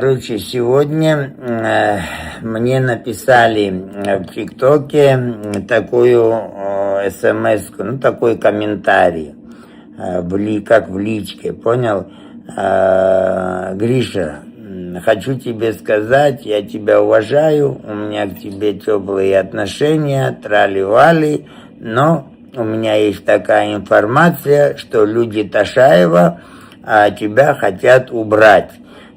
Короче, сегодня мне написали в ТикТоке такую смс-ку, ну такой комментарий, как в личке, понял? Гриша, хочу тебе сказать, я тебя уважаю, у меня к тебе теплые отношения, трали-вали, но у меня есть такая информация, что люди Ташаева тебя хотят убрать.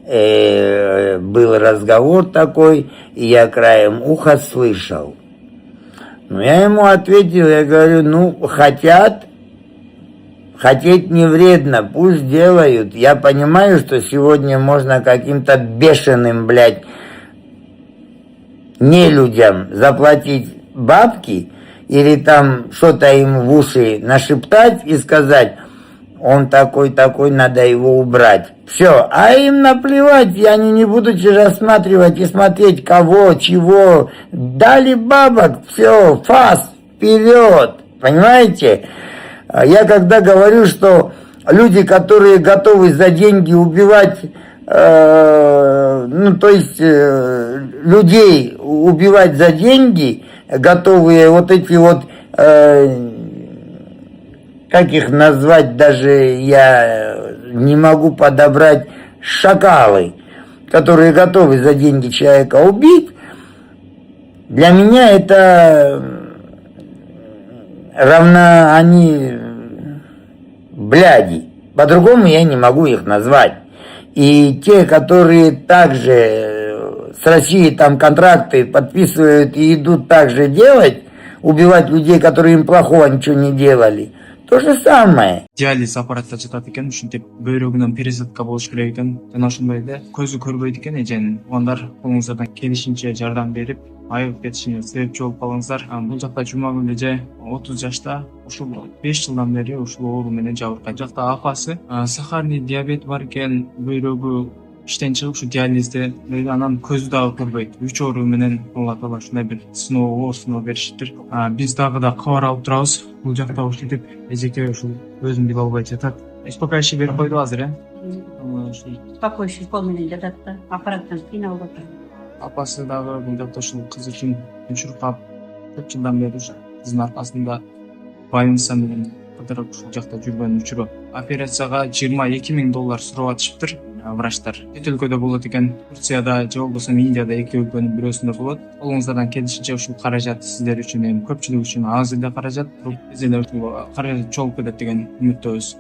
Был разговор такой, и я краем уха слышал. Ну, я ему ответил, я говорю, ну, хотят, хотеть не вредно, пусть делают. Я понимаю, что сегодня можно каким-то бешеным, блядь, нелюдям заплатить бабки или там что-то им в уши нашептать и сказать, он такой, надо его убрать. Все, а им наплевать, и они не будут рассматривать и смотреть, кого, чего. Дали бабок, все, фас, вперед, понимаете? Я когда говорю, что люди, которые готовы за деньги убивать, людей убивать за деньги, готовые вот эти вот, как их назвать, даже я не могу подобрать, шакалы, которые готовы за деньги человека убить, для меня это равно они бляди. По-другому я не могу их назвать. И те, которые также с Россией там контракты подписывают и идут также делать, убивать людей, которые им плохого ничего не делали, то же самое. Диализ аппаратта жатат экен, ушинтип бөйрөгүнөн пересадка болуш керек экен. Жана ошондой эле көзү көрбөйт экен эженин. Ондар колуңуздардан келишинче жардам берип, айыгып кетишине себепчи болуп калыңыздар. Бул жакта Жумагүл эже 30 жашта, ушул 5 жылдан бери ушул оору менен жабыркайт. Жакта апасы сахарный диабет бар экен, бөйрөгү иштен чыгып ушу диализде анан көзү дагы көрбөйт. 3 оору менен Алла таала ушундай бир сыноо беришиптир. Биз дагы да кабар алып турабыз. Бул жакта ушинтип эжеке ушул өзүн биле албай жатат. Успокаивающий берип койду азыр, Успокоивающий кол менен жатат да, аппараттан кыйналып атат. Апасы дагы бул жакта ушул кыз үчүн чуркап, көп жылдан бери кыздын аркасында больница менен кыдырып ушул жакта жүргөн учуру. Операцияга $22,000 сурап атышыптыр. Врачтар чет өлкөдө болот экен, Турцияда же болбосо Индияда эки өлкөнүн бирөөсүндө болот. Колуңуздардан келишинче ушул каражат сиздер үчүн, көпчүлүк үчүн аз эле каражат, биз эле ушул каражат чогулуп кетет деген үмүттөбүз.